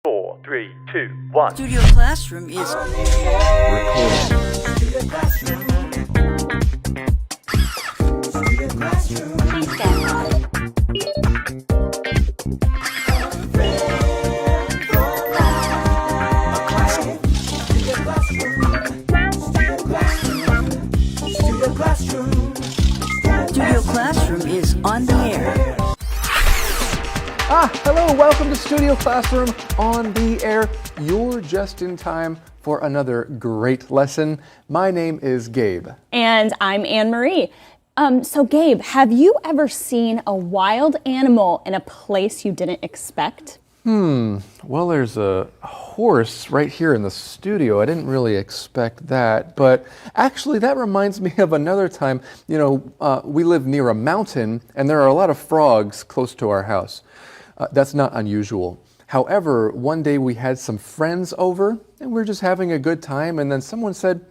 4, 3, 2, 1. Studio Classroom is recording. Please stand by. Studio Classroom is on the air. Hello, welcome to Studio Classroom on the air. You're just in time for another great lesson. My name is Gabe. And I'm Anne-Marie. So Gabe, have you ever seen a wild animal in a place you didn't expect? Well, there's a horse right here in the studio. I didn't really expect that, but actually that reminds me of another time. We live near a mountain and there are a lot of frogs close to our house. That's not unusual. However, one day we had some friends over and we were just having a good time, and then someone said,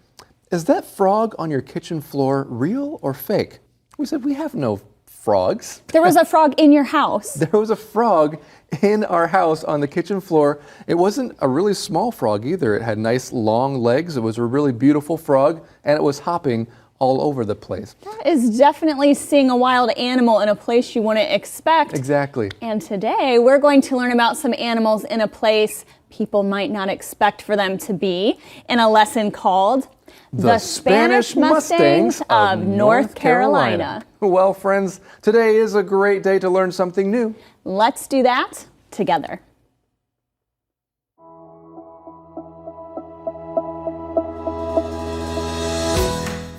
"Is that frog on your kitchen floor real or fake?" We said, "We have no frogs." There was a frog in your house. There was a frog in our house on the kitchen floor. It wasn't a really small frog either. It had nice long legs. It was a really beautiful frog, and it was hopping all over the place. That is definitely seeing a wild animal in a place you wouldn't expect. Exactly. And today we're going to learn about some animals in a place people might not expect for them to be in a lesson called The Spanish Mustangs of North Carolina. Well, friends, today is a great day to learn something new. Let's do that together.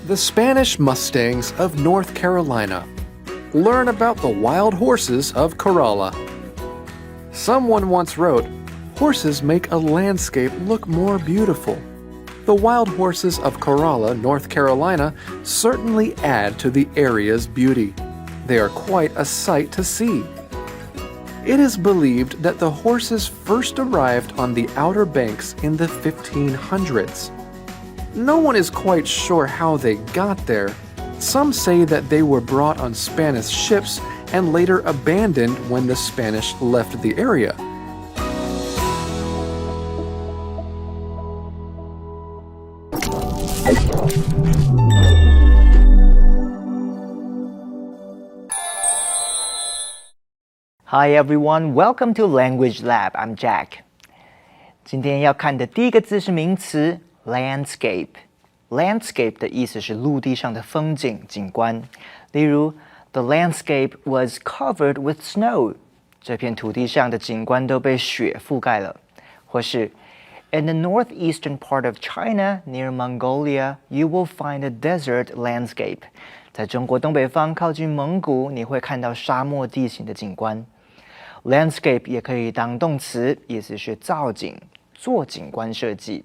The Spanish Mustangs of North Carolina. Learn about the wild horses of Corolla. Someone once wrote, "Horses make a landscape look more beautiful." The wild horses of Corolla, North Carolina, certainly add to the area's beauty. They are quite a sight to see. It is believed that the horses first arrived on the Outer Banks in the 1500s. No one is quite sure how they got there. Some say that they were brought on Spanish ships and later abandoned when the Spanish left the area. Hi everyone, welcome to Language Lab. I'm Jack. 今天要看的第一个字是名词 landscape。landscape 的意思是陆地上的风景景观。例如 The landscape was covered with snow. 这片土地上的景观都被雪覆盖了。或是 In the northeastern part of China, near Mongolia, you will find a desert landscape. 在中国东北方靠近蒙古，你会看到沙漠地形的景观。Landscape 也可以当动词，意思是造景、做景观设计。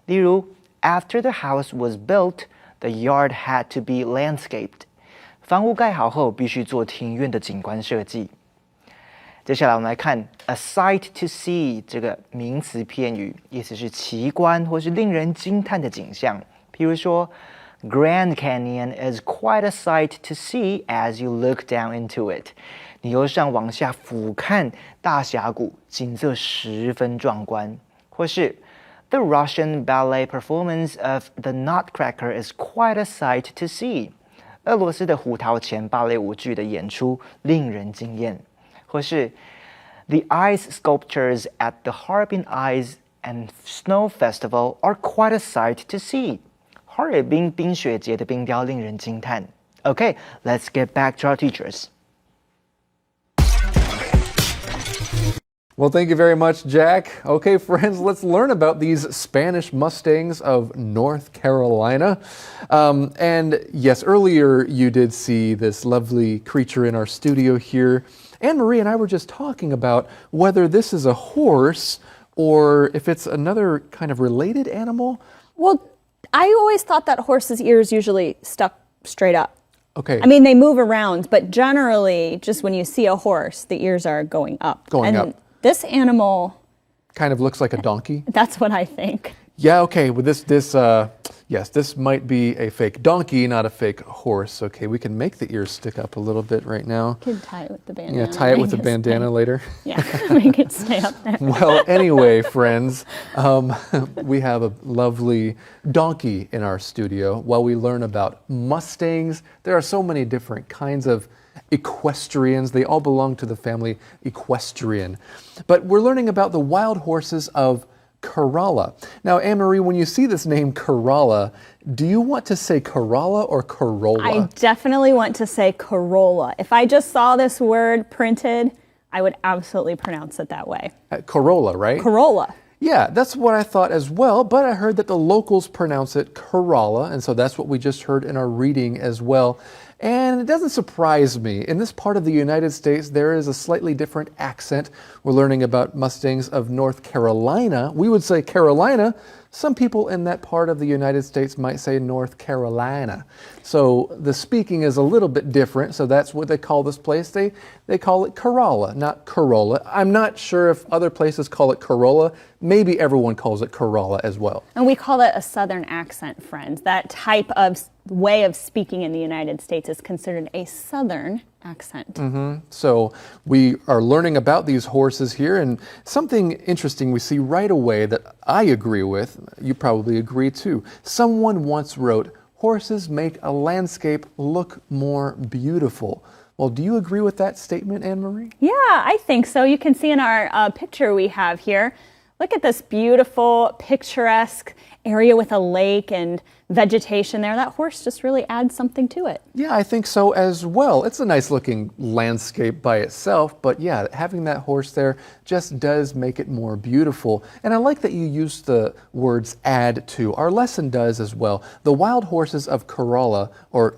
例如 After the house was built, the yard had to be landscaped. 房屋盖好后，必须做庭院的景观设计。接下来我们来看 a sight to see 这个名词片语，意思是奇观或是令人惊叹的景象。譬如说 Grand Canyon is quite a sight to see as you look down into it. 你由上往下俯瞰大峡谷，景色十分壮观。或是 The Russian ballet performance of The Nutcracker is quite a sight to see. 俄罗斯的胡桃钳芭蕾舞剧的演出令人惊艳。或是 The ice sculptures at the Harbin Ice and Snow Festival are quite a sight to see. 哈尔滨冰雪节的冰雕令人惊叹。Okay, let's get back to our teachers. Well, thank you very much, Jack. Okay, friends, let's learn about these Spanish Mustangs of North Carolina. And yes, earlier you did see this lovely creature in our studio here. Anne-Marie and I were just talking about whether this is a horse or if it's another kind of related animal. Well, I always thought that horses' ears usually stuck straight up. Okay. I mean, they move around, but generally, just when you see a horse, the ears are going up. Going up. This animal kind of looks like a donkey. That's what I think. Yeah, okay. Well, yes, this might be a fake donkey, not a fake horse. Okay, we can make the ears stick up a little bit right now. Could tie it with the bandana. Yeah, tie it with the bandana later. Yeah, make it stay up there. Well, anyway, friends, we have a lovely donkey in our studio while we learn about Mustangs. There are so many different kinds of equestrians. They all belong to the family equestrian. But we're learning about the wild horses of Kerala. Now, Anne-Marie, when you see this name Kerala, do you want to say Kerala or Corolla? I definitely want to say Corolla. If I just saw this word printed, I would absolutely pronounce it that way. Corolla, right? Corolla. Yeah, that's what I thought as well, but I heard that the locals pronounce it Kerala, and so that's what we just heard in our reading as well. And it doesn't surprise me. In this part of the United States, there is a slightly different accent. We're learning about Mustangs of North Carolina. We would say Carolina. Some people in that part of the United States might say North Carolina. So the speaking is a little bit different, so that's what they call this place. They call it Corolla, not Corolla. I'm not sure if other places call it Corolla. Maybe everyone calls it Corolla as well. And we call it a Southern accent, friends. That type of way of speaking in the United States is considered a Southern accent. So we are learning about these horses here, and something interesting we see right away that I agree with, you probably agree too. Someone once wrote, "Horses make a landscape look more beautiful." Well, do you agree with that statement, Anne-Marie? Yeah, I think so. You can see in our picture we have here, look at this beautiful, picturesque area with a lake and vegetation there. That horse just really adds something to it. Yeah, I think so as well. It's a nice looking landscape by itself, but yeah, having that horse there just does make it more beautiful. And I like that you used the words add to. Our lesson does as well. The wild horses of Corolla, or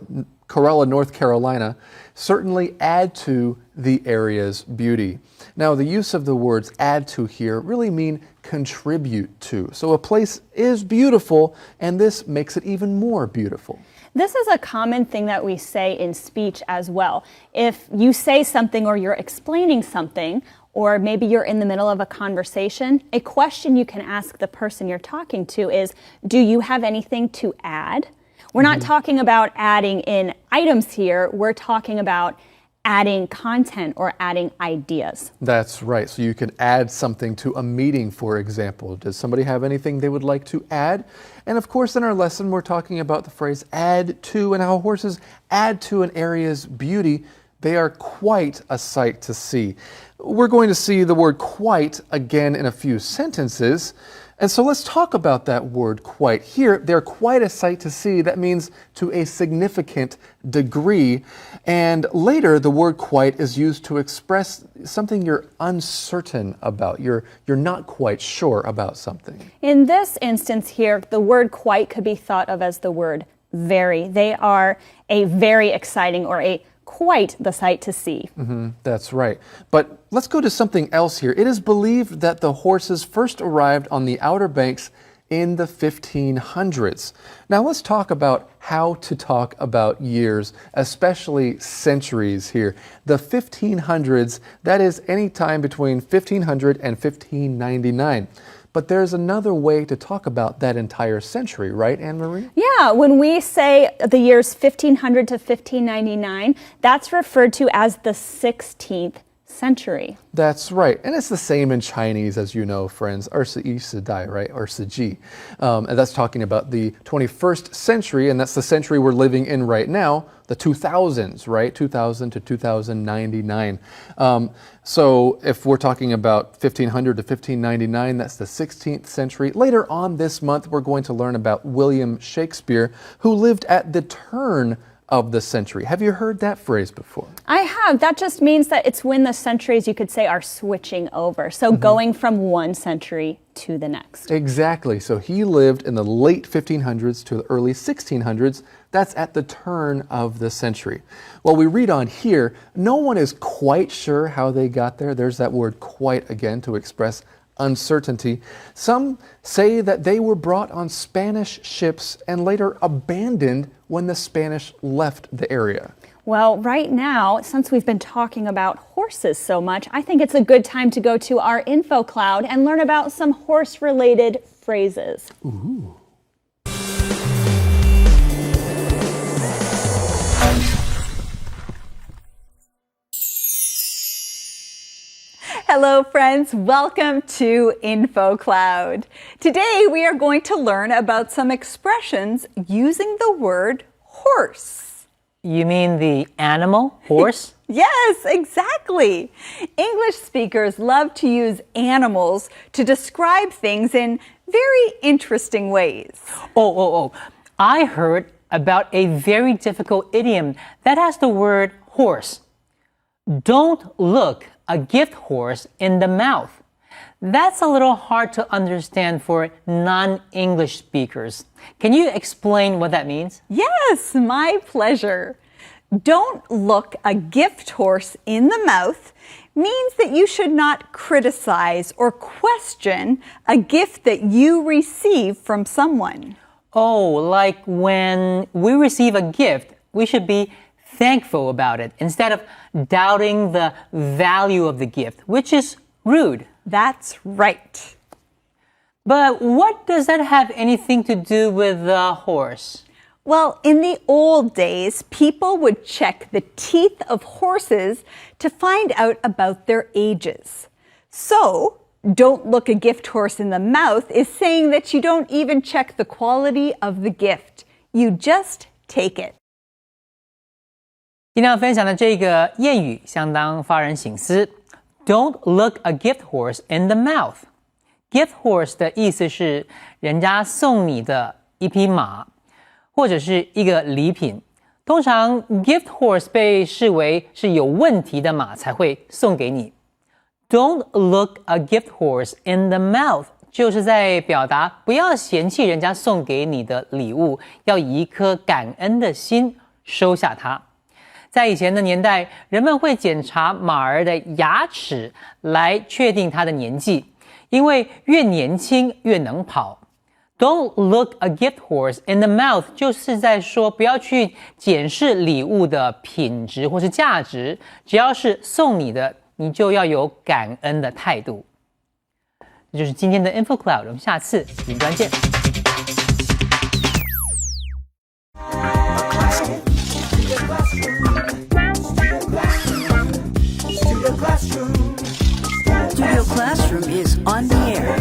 Corolla, North Carolina, certainly add to the area's beauty. Now, the use of the words add to here really mean contribute to. So a place is beautiful, and this makes it even more beautiful. This is a common thing that we say in speech as well. If you say something or you're explaining something, or maybe you're in the middle of a conversation, a question you can ask the person you're talking to is, do you have anything to add? We're not talking about adding in items here. We're talking about adding content or adding ideas. That's right. So you can add something to a meeting, for example. Does somebody have anything they would like to add? And of course, in our lesson, we're talking about the phrase add to and how horses add to an area's beauty. They are quite a sight to see. We're going to see the word quite again in a few sentences. And so let's talk about that word quite. Here, they're quite a sight to see. That means to a significant degree. And later, the word quite is used to express something you're uncertain about. You're not quite sure about something. In this instance here, the word quite could be thought of as the word very. They are a very exciting or a quite the sight to see. That's right. But let's go to something else here. It is believed that the horses first arrived on the Outer Banks in the 1500s. Now let's talk about how to talk about years, especially centuries here. The 1500s, that is any time between 1500 and 1599. But there's another way to talk about that entire century, right, Anne-Marie? Yeah, when we say the years 1500 to 1599, that's referred to as the 16th century. That's right. And it's the same in Chinese, as you know, friends. 21世纪, right? 21世纪. And that's talking about the 21st century, and that's the century we're living in right now, the 2000s, right? 2000 to 2099. So if we're talking about 1500 to 1599, that's the 16th century. Later on this month, we're going to learn about William Shakespeare, who lived at the turn of the century. Have you heard that phrase before? I have. That just means that it's when the centuries, you could say, are switching over. So going from one century to the next. Exactly. So he lived in the late 1500s to the early 1600s. That's at the turn of the century. Well, we read on here, no one is quite sure how they got there. There's that word quite again to express uncertainty. Some say that they were brought on Spanish ships and later abandoned when the Spanish left the area. Well, right now, since we've been talking about horses so much, I think it's a good time to go to our info cloud and learn about some horse-related phrases. Ooh. Hello friends, welcome to InfoCloud. Today we are going to learn about some expressions using the word horse. You mean the animal, horse? Yes, exactly. English speakers love to use animals to describe things in very interesting ways. I heard about a very difficult idiom that has the word horse. Don't look a gift horse in the mouth. That's a little hard to understand for non-English speakers. Can you explain what that means? Yes, my pleasure. Don't look a gift horse in the mouth means that you should not criticize or question a gift that you receive from someone. Oh, like when we receive a gift, we should be thankful about it instead of doubting the value of the gift, which is rude. That's right. But what does that have anything to do with the horse? Well, in the old days, people would check the teeth of horses to find out about their ages. So, don't look a gift horse in the mouth is saying that you don't even check the quality of the gift. You just take it. 今天要分享的这个谚语相当发人省思。Don't look a gift horse in the mouth. Gift horse 的意思是人家送你的一匹马，或者是一个礼品。通常 gift horse 被视为是有问题的马才会送给你。Don't look a gift horse in the mouth 就是在表达不要嫌弃人家送给你的礼物，要以一颗感恩的心收下它。在以前的年代，人们会检查马儿的牙齿来确定它的年纪，因为越年轻越能跑。Don't look a gift horse in the mouth 就是在说不要去检视礼物的品质或是价值，只要是送你的，你就要有感恩的态度。这就是今天的 InfoCloud， 我们下次云端见。Studio Classroom is on the air.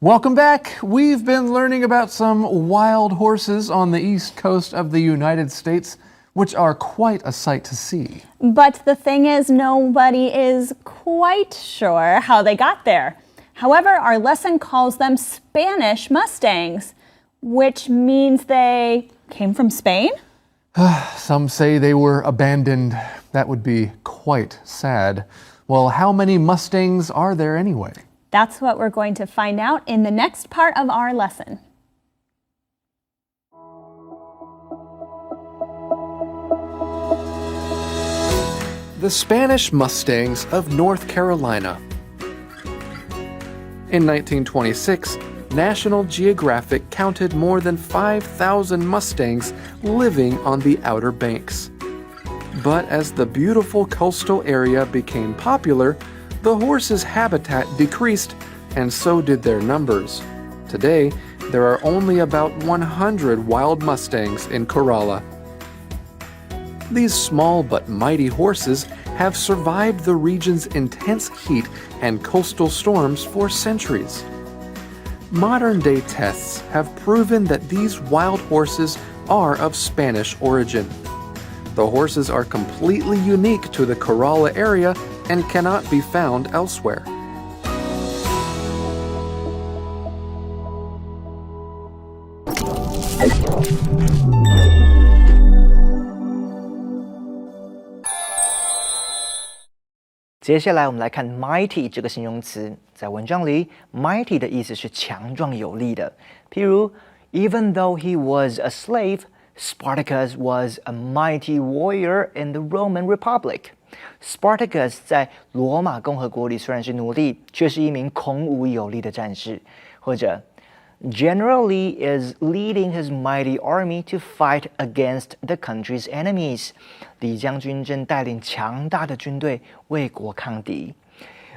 Welcome back. We've been learning about some wild horses on the east coast of the United States, which are quite a sight to see. But the thing is, nobody is quite sure how they got there. However, our lesson calls them Spanish Mustangs, which means they came from Spain? Some say they were abandoned. That would be quite sad. Well, how many Mustangs are there anyway? That's what we're going to find out in the next part of our lesson. The Spanish Mustangs of North Carolina. In 1926, National Geographic counted more than 5,000 Mustangs living on the Outer Banks. But as the beautiful coastal area became popular, the horses' habitat decreased, and so did their numbers. Today, there are only about 100 wild Mustangs in Corolla. These small but mighty horses have survived the region's intense heat and coastal storms for centuries. Modern-day tests have proven that these wild horses are of Spanish origin. The horses are completely unique to the Corolla area and cannot be found elsewhere. "接下来我们来看 mighty 这个形容词，在文章里 mighty 的意思是强壮有力的。譬如 Even though he was a slave, Spartacus was a mighty warrior in the Roman Republic. Spartacus 在罗马共和国里虽然是奴隶，却是一名孔武有力的战士。或者 General Lee is leading his mighty army to fight against the country's enemies. 李将军正带领强大的军队为国抗敌。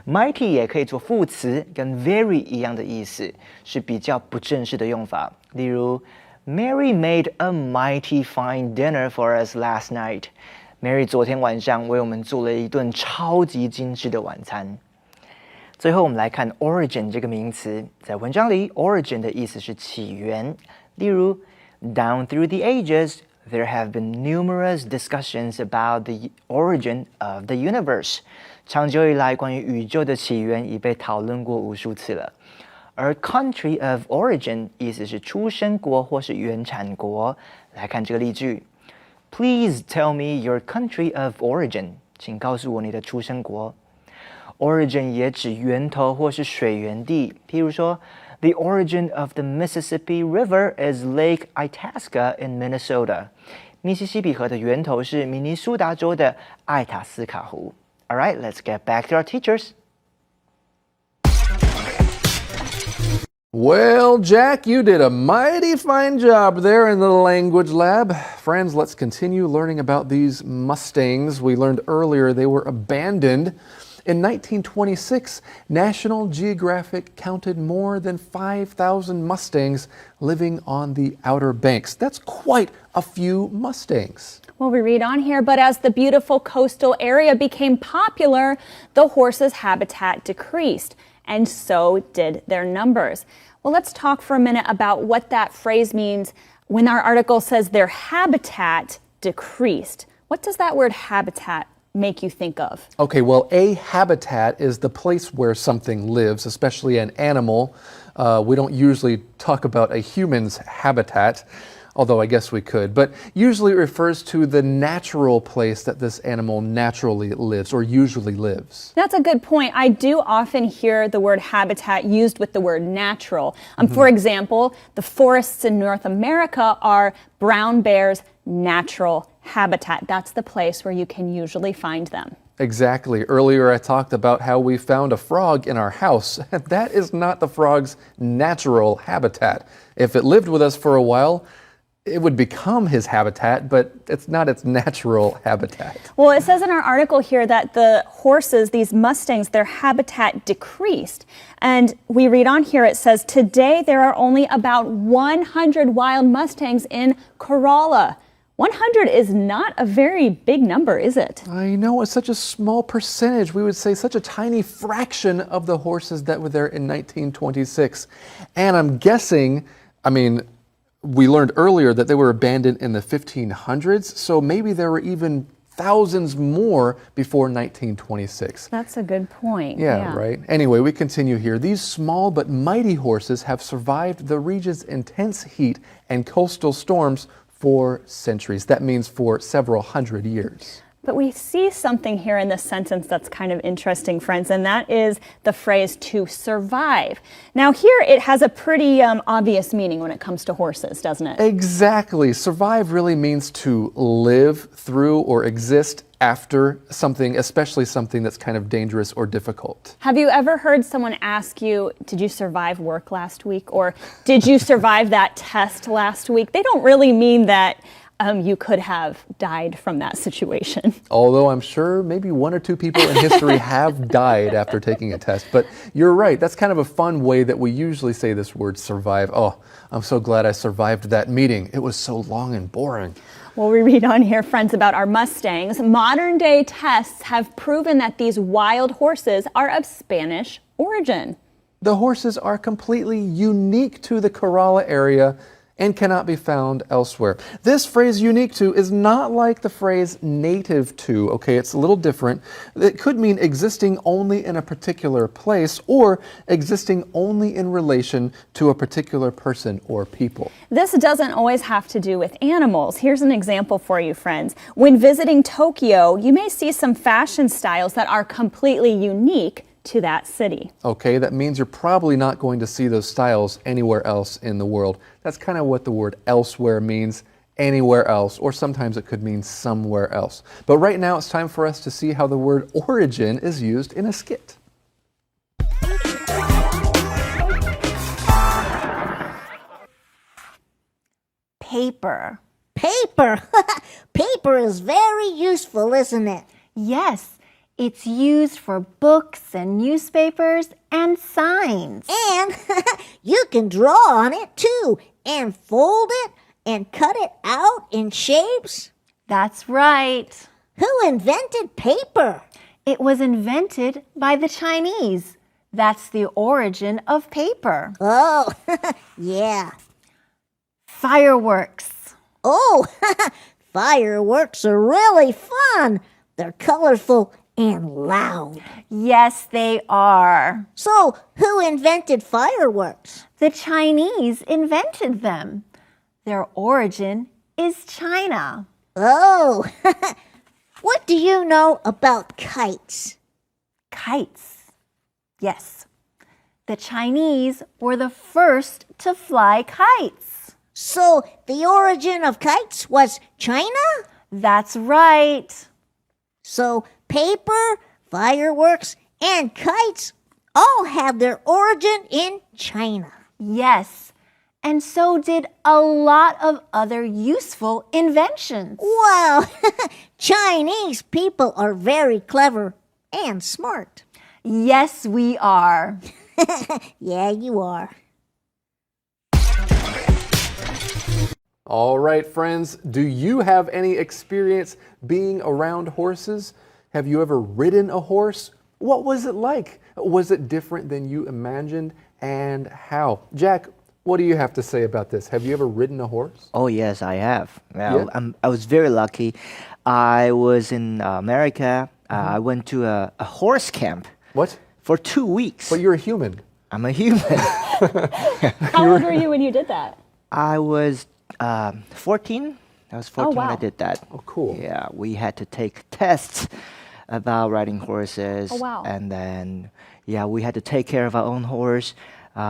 Mighty 也可以做副词，跟 very 一样的意思，是比较不正式的用法。例如 ，Mary made a mighty fine dinner for us last night. Mary 昨天晚上为我们做了一顿超级精致的晚餐。最后，我们来看 origin 这个名词，在文章里 origin 的意思是起源。例如 ，Down through the ages.There have been numerous discussions about the origin of the universe. 长久以来，关于宇宙的起源已被讨论过无数次了。而 country of origin 意思是出生国或是原产国。来看这个例句 ：Please tell me your country of origin. 请告诉我你的出生国。Origin 也指源头或是水源地，譬如说。The origin of the Mississippi River is Lake Itasca in Minnesota. 密西西比河的源头是明尼苏达州的艾塔斯卡湖。All right, let's get back to our teachers. Well, Jack, you did a mighty fine job there in the language lab. Friends, let's continue learning about these Mustangs. We learned earlier they were abandoned. In 1926, National Geographic counted more than 5,000 Mustangs living on the Outer Banks. That's quite a few Mustangs. Well, we read on here, but as the beautiful coastal area became popular, the horses' habitat decreased, and so did their numbers. Well, let's talk for a minute about what that phrase means when our article says their habitat decreased. What does that word habitat make you think of? Okay, well, a habitat is the place where something lives, especially an animal. We don't usually talk about a human's habitat, although I guess we could, but usually it refers to the natural place that this animal naturally lives or usually lives. That's a good point. I do often hear the word habitat used with the word natural. For example, the forests in North America are brown bears' natural habitat. That's the place where you can usually find them. Exactly. Earlier I talked about how we found a frog in our house. That is not the frog's natural habitat. If it lived with us for a while, it would become his habitat, but it's not its natural habitat. Well, it says in our article here that the horses, these Mustangs, their habitat decreased. And we read on here, it says, today there are only about 100 wild Mustangs in Corolla. 100 is not a very big number, is it? I know, it's such a small percentage. We would say such a tiny fraction of the horses that were there in 1926. And I'm guessing, we learned earlier that they were abandoned in the 1500s, so maybe there were even thousands more before 1926. That's a good point. Yeah, right. Anyway, we continue here. These small but mighty horses have survived the region's intense heat and coastal storms for centuries. That means for several hundred years. But we see something here in this sentence that's kind of interesting, friends, and that is the phrase to survive. Now here it has a pretty obvious meaning when it comes to horses, doesn't it? Exactly. Survive really means to live through or exist after something, especially something that's kind of dangerous or difficult. Have you ever heard someone ask you, did you survive work last week? Or did you survive that test last week? They don't really mean that you could have died from that situation. Although I'm sure maybe one or two people in history have died after taking a test. But you're right, that's kind of a fun way that we usually say this word survive. Oh, I'm so glad I survived that meeting. It was so long and boring. Well, we read on here, friends, about our Mustangs. Modern day tests have proven that these wild horses are of Spanish origin. The horses are completely unique to the Corolla area and cannot be found elsewhere. This phrase unique to is not like the phrase native to, okay? It's a little different. It could mean existing only in a particular place or existing only in relation to a particular person or people. This doesn't always have to do with animals. Here's an example for you, friends. When visiting Tokyo, you may see some fashion styles that are completely unique to that city. Okay, that means you're probably not going to see those styles anywhere else in the world. That's kind of what the word elsewhere means, anywhere else, or sometimes it could mean somewhere else. But right now it's time for us to see how the word origin is used in a skit. paper. Paper. Paper is very useful, isn't it? Yes, it's used for books and newspapers and signs. And you can draw on it too, and fold it and cut it out in shapes. That's right. Who invented paper? It was invented by the Chinese. That's the origin of paper. Oh, yeah. Fireworks. Oh, fireworks are really fun. They're colorful and loud. Yes, they are. So, who invented fireworks? The Chinese invented them. Their origin is China. Oh, what do you know about kites? Kites. Yes. The Chinese were the first to fly kites. So, the origin of kites was China? That's right. So, paper, fireworks, and kites all have their origin in China. Yes. And so did a lot of other useful inventions. Wow, Chinese people are very clever and smart. Yes, we are. Yeah, you are. All right, friends, do you have any experience being around horses? Have you ever ridden a horse? What was it like? Was it different than you imagined, and how? Jack, what do you have to say about this? Have you ever ridden a horse? Oh, yes, I have. Yeah? I was very lucky. I was in America. I went to a horse camp. What? For 2 weeks. But you're a human. I'm a human. How old were you when you did that? I was 14. I was 14 when I wow. did that. Oh, cool. Yeah, we had to take tests about riding horses. Oh, wow. And then, yeah, we had to take care of our own horse.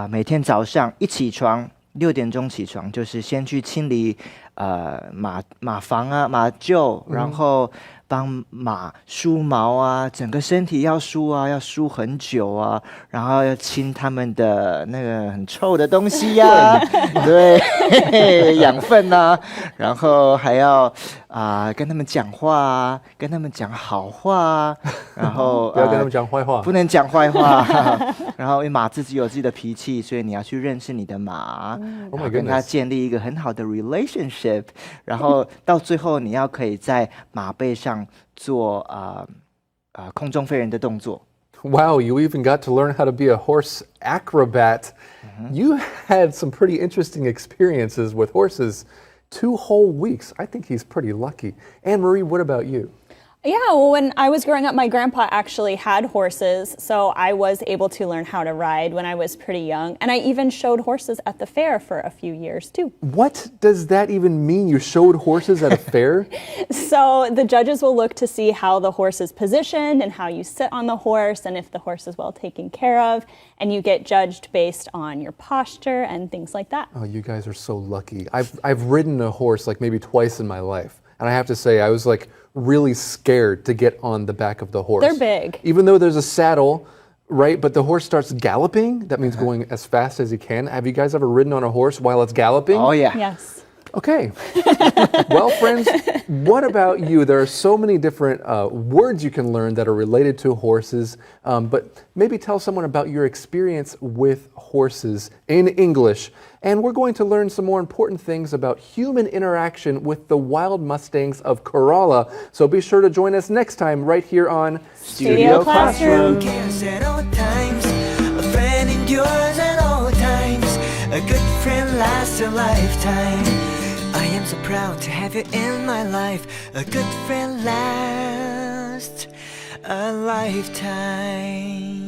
每天早上一起床6点钟起床，就是先去清理马房啊、马厩，然后帮马梳毛啊，整个身体要梳啊，要梳很久啊，然后要清他们的那个很臭的东西呀、对，养分啊，然后还要跟他们讲话啊，跟他们讲好话啊，然后不要跟他们讲坏话。不能讲坏话，然后因为马自己有自己的脾气，所以你要去认识你的马，然后跟他建立一个很好的 relationship， 然后到最后你要可以在马背上做空中飞人的动作。Wow, you even got to learn how to be a horse acrobat. You had some pretty interesting experiences with horses. 2 whole weeks. I think he's pretty lucky. Anne-Marie, what about you? Yeah, well, when I was growing up, my grandpa actually had horses, so I was able to learn how to ride when I was pretty young. And I even showed horses at the fair for a few years, too. What does that even mean? You showed horses at a fair? So the judges will look to see how the horse is positioned and how you sit on the horse and if the horse is well taken care of. And you get judged based on your posture and things like that. Oh, you guys are so lucky. I've ridden a horse like maybe twice in my life. And I have to say, I was like really scared to get on the back of the horse. They're big. Even though there's a saddle, right? But the horse starts galloping. That means going as fast as he can. Have you guys ever ridden on a horse while it's galloping? Oh, yeah. Yes. Okay. Well, friends, what about you? There are so many different words you can learn that are related to horses, but maybe tell someone about your experience with horses in English. And we're going to learn some more important things about human interaction with the wild mustangs of Kerala. So be sure to join us next time right here on Studio Classroom. Cares at all times. A friend endures at all times. A good friend lasts a lifetime. I am so proud to have you in my life. A good friend lasts a lifetime.